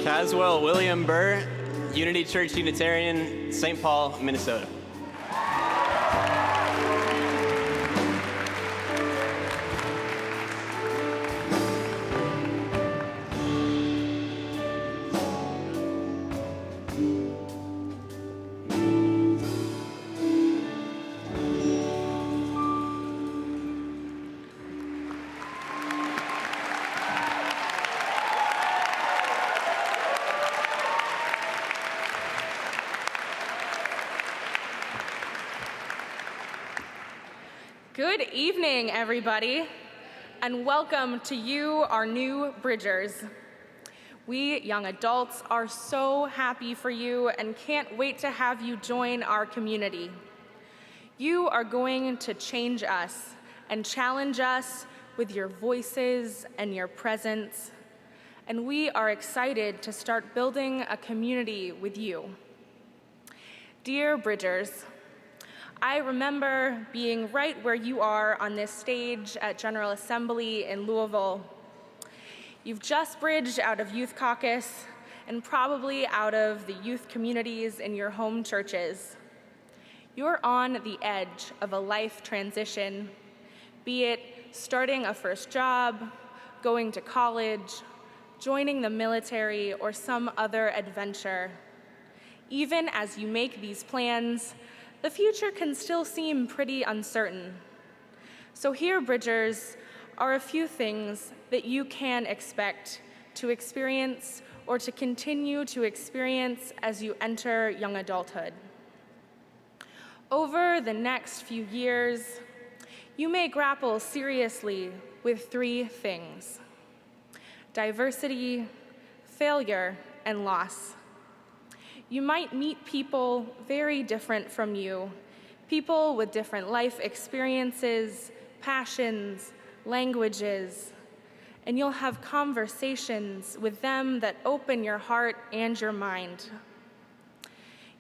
Caswell William Burr, Unity Church Unitarian, St. Paul, Minnesota. Good evening, everybody, and welcome to you, our new Bridgers. We young adults are so happy for you and can't wait to have you join our community. You are going to change us and challenge us with your voices and your presence, and we are excited to start building a community with you. Dear Bridgers, I remember being right where you are on this stage at General Assembly in Louisville. You've just bridged out of Youth Caucus and probably out of the youth communities in your home churches. You're on the edge of a life transition, be it starting a first job, going to college, joining the military, or some other adventure. Even as you make these plans, the future can still seem pretty uncertain. So here, Bridgers, are a few things that you can expect to experience or to continue to experience as you enter young adulthood. Over the next few years, you may grapple seriously with three things: diversity, failure, and loss. You might meet people very different from you, people with different life experiences, passions, languages, and you'll have conversations with them that open your heart and your mind.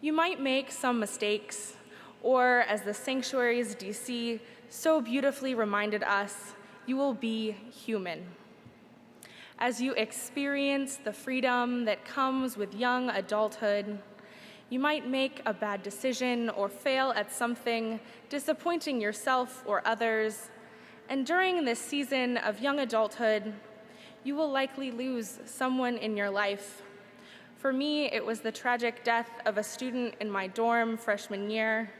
You might make some mistakes, or as the Sanctuaries DC so beautifully reminded us, you will be human. As you experience the freedom that comes with young adulthood, you might make a bad decision or fail at something, disappointing yourself or others. And during this season of young adulthood, you will likely lose someone in your life. For me, it was the tragic death of a student in my dorm freshman year.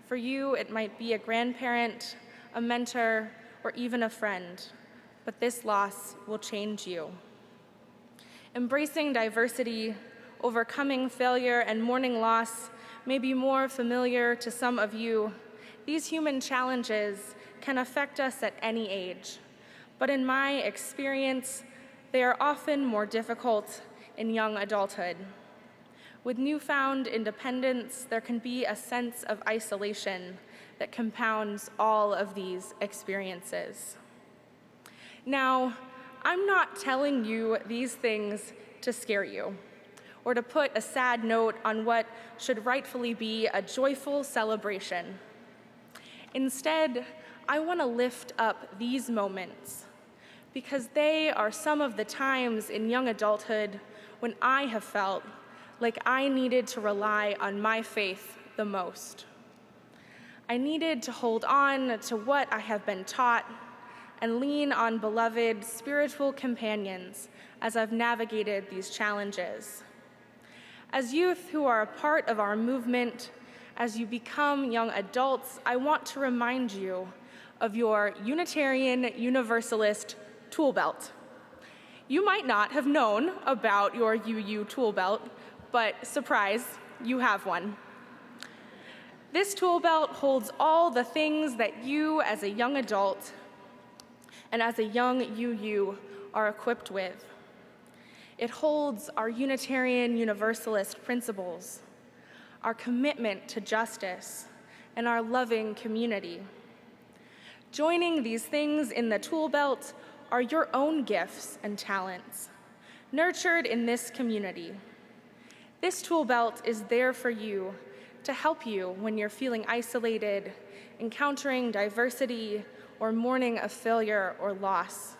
For you, it might be a grandparent, a mentor, or even a friend. But this loss will change you. Embracing diversity, overcoming failure, and mourning loss may be more familiar to some of you. These human challenges can affect us at any age, but in my experience, they are often more difficult in young adulthood. With newfound independence, there can be a sense of isolation that compounds all of these experiences. Now, I'm not telling you these things to scare you or to put a sad note on what should rightfully be a joyful celebration. Instead, I want to lift up these moments because they are some of the times in young adulthood when I have felt like I needed to rely on my faith the most. I needed to hold on to what I have been taught and lean on beloved spiritual companions as I've navigated these challenges. As youth who are a part of our movement, as you become young adults, I want to remind you of your Unitarian Universalist tool belt. You might not have known about your UU tool belt, but surprise, you have one. This tool belt holds all the things that you as a young adult and as a young UU are equipped with. It holds our Unitarian Universalist principles, our commitment to justice, and our loving community. Joining these things in the tool belt are your own gifts and talents, nurtured in this community. This tool belt is there for you to help you when you're feeling isolated, encountering diversity, or mourning a failure or loss.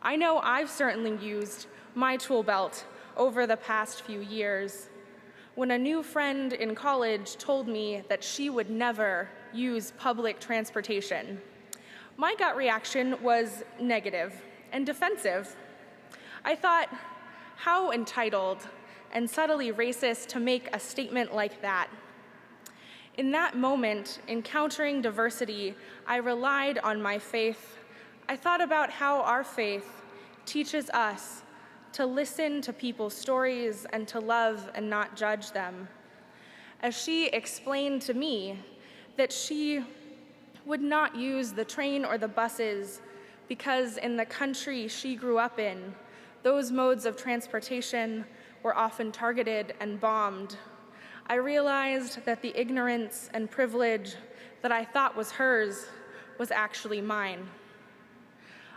I know I've certainly used my tool belt over the past few years. When a new friend in college told me that she would never use public transportation, my gut reaction was negative and defensive. I thought, how entitled and subtly racist to make a statement like that. In that moment, encountering diversity, I relied on my faith. I thought about how our faith teaches us to listen to people's stories and to love and not judge them. As she explained to me that she would not use the train or the buses because in the country she grew up in, those modes of transportation were often targeted and bombed, I realized that the ignorance and privilege that I thought was hers was actually mine.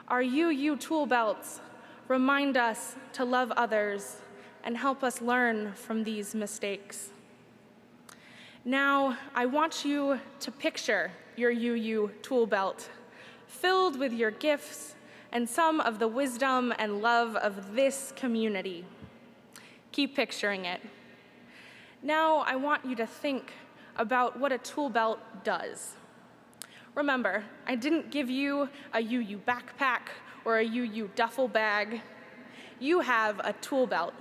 Our UU tool belts remind us to love others and help us learn from these mistakes. Now, I want you to picture your UU tool belt filled with your gifts and some of the wisdom and love of this community. Keep picturing it. Now, I want you to think about what a tool belt does. Remember, I didn't give you a UU backpack or a UU duffel bag. You have a tool belt.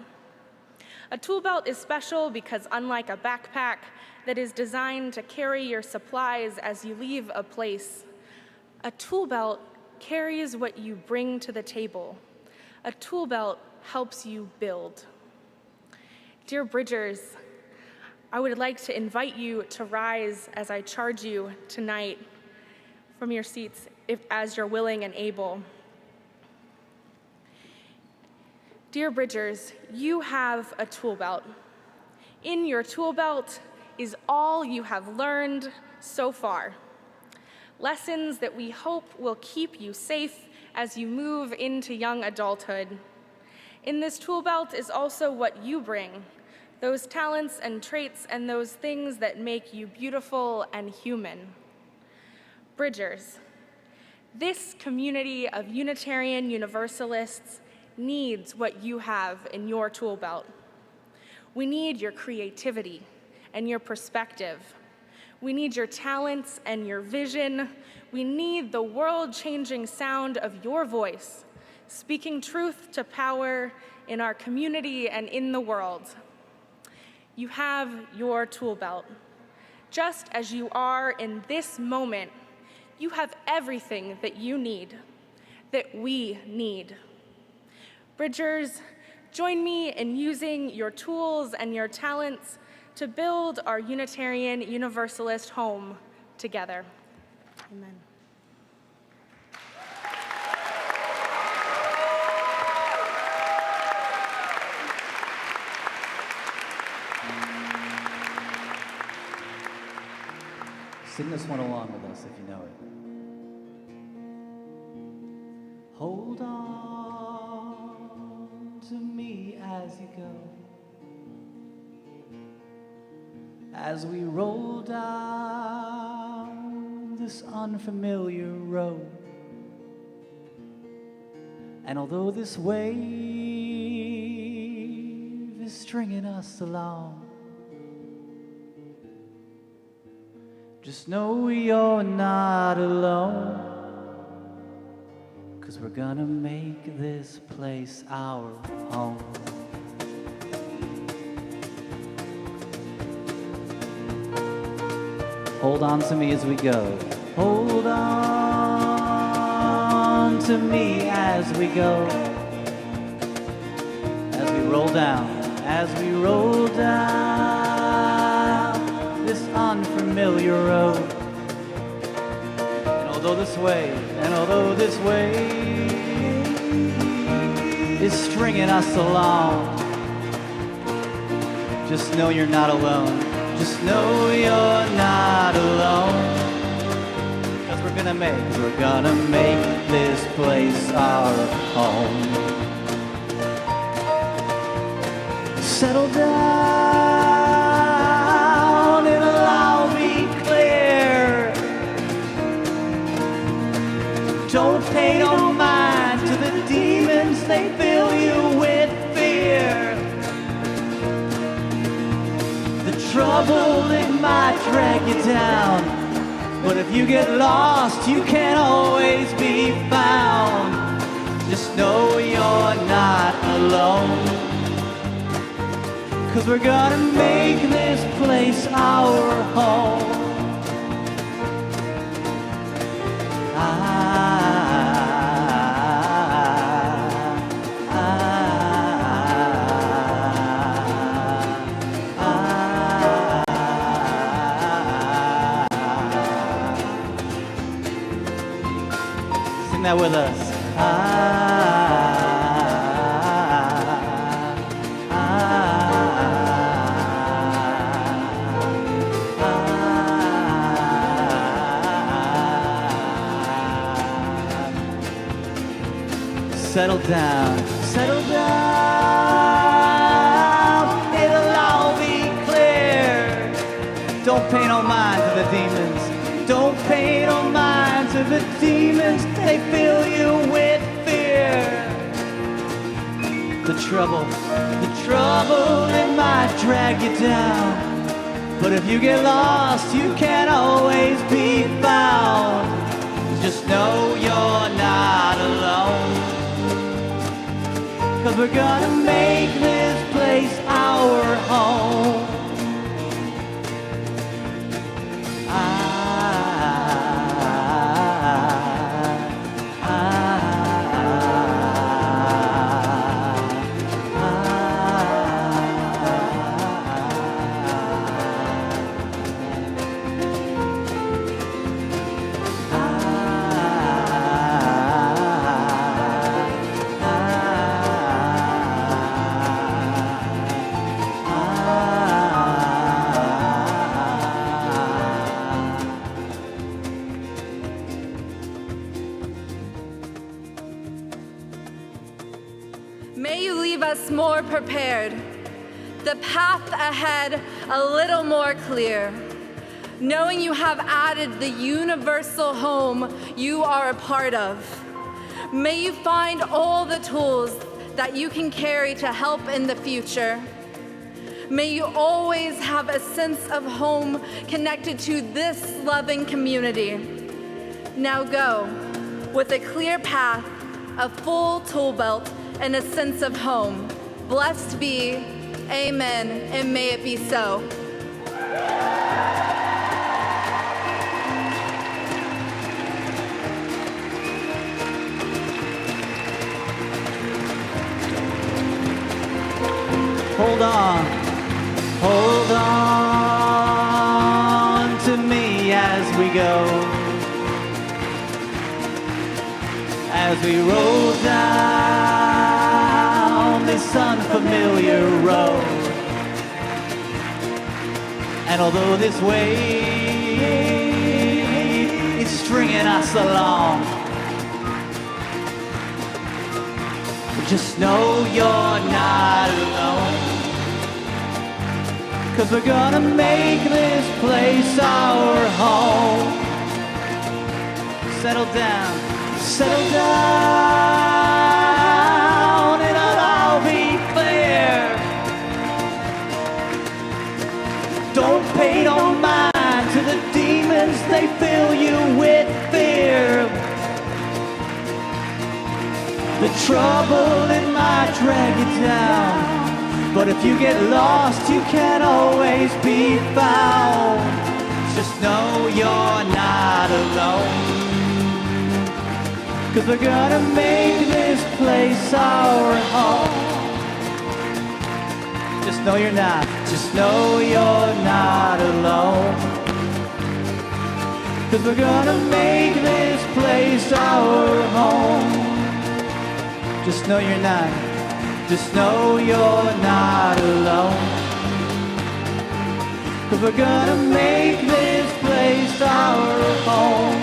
A tool belt is special because unlike a backpack that is designed to carry your supplies as you leave a place, a tool belt carries what you bring to the table. A tool belt helps you build. Dear Bridgers, I would like to invite you to rise as I charge you tonight from your seats as you're willing and able. Dear Bridgers, you have a tool belt. In your tool belt is all you have learned so far. Lessons that we hope will keep you safe as you move into young adulthood. In this tool belt is also what you bring, those talents and traits and those things that make you beautiful and human. Bridgers, this community of Unitarian Universalists needs what you have in your tool belt. We need your creativity and your perspective. We need your talents and your vision. We need the world-changing sound of your voice, speaking truth to power in our community and in the world. You have your tool belt. Just as you are in this moment, you have everything that you need, that we need. Bridgers, join me in using your tools and your talents to build our Unitarian Universalist home together. Amen. Sing this one along with us if you know it. Hold on to me as you go, as we roll down this unfamiliar road. And although this wave is stringing us along, just know you're not alone, 'cause we're gonna make this place our home. Hold on to me as we go. Hold on to me as we go. As we roll down, this unfamiliar road. And although this wave is stringing us along, just know you're not alone. Just know you're not alone. 'Cause we're gonna make this place our home. Settle down and allow me clear. Don't pay no mind to the demons, they fill you with fear. The trouble, it might drag you down, but if you get lost, you can always be found. Just know you're not alone. 'Cause we're gonna make this place our home. Sing that with us. settle down, settle down. It'll all be clear. Don't pay no mind to the demons. Don't pay no mind to the demons. They fill you with fear. The trouble it might drag you down. But if you get lost, you can always be found. Just know you're not alone. 'Cause we're gonna make this place our home. May you leave us more prepared, the path ahead a little more clear, knowing you have added the universal home you are a part of. May you find all the tools that you can carry to help in the future. May you always have a sense of home connected to this loving community. Now go with a clear path, a full tool belt, and a sense of home. Blessed be, amen, and may it be so. Hold on to me as we go, as we roll down this unfamiliar road. And although this wave is stringing us along, just know you're not alone. 'Cause we're gonna make this place our home. Settle down, settle down, it'll all be clear. Don't pay no mind to the demons, they fill you with fear. The trouble, it might drag you down, but if you get lost, you can always be found. Just know you're not alone. 'Cause we're gonna make this place our home. Just know you're not, just know you're not alone. 'Cause we're gonna make this place our home. Just know you're not, just know you're not alone. 'Cause we're gonna make this place our home.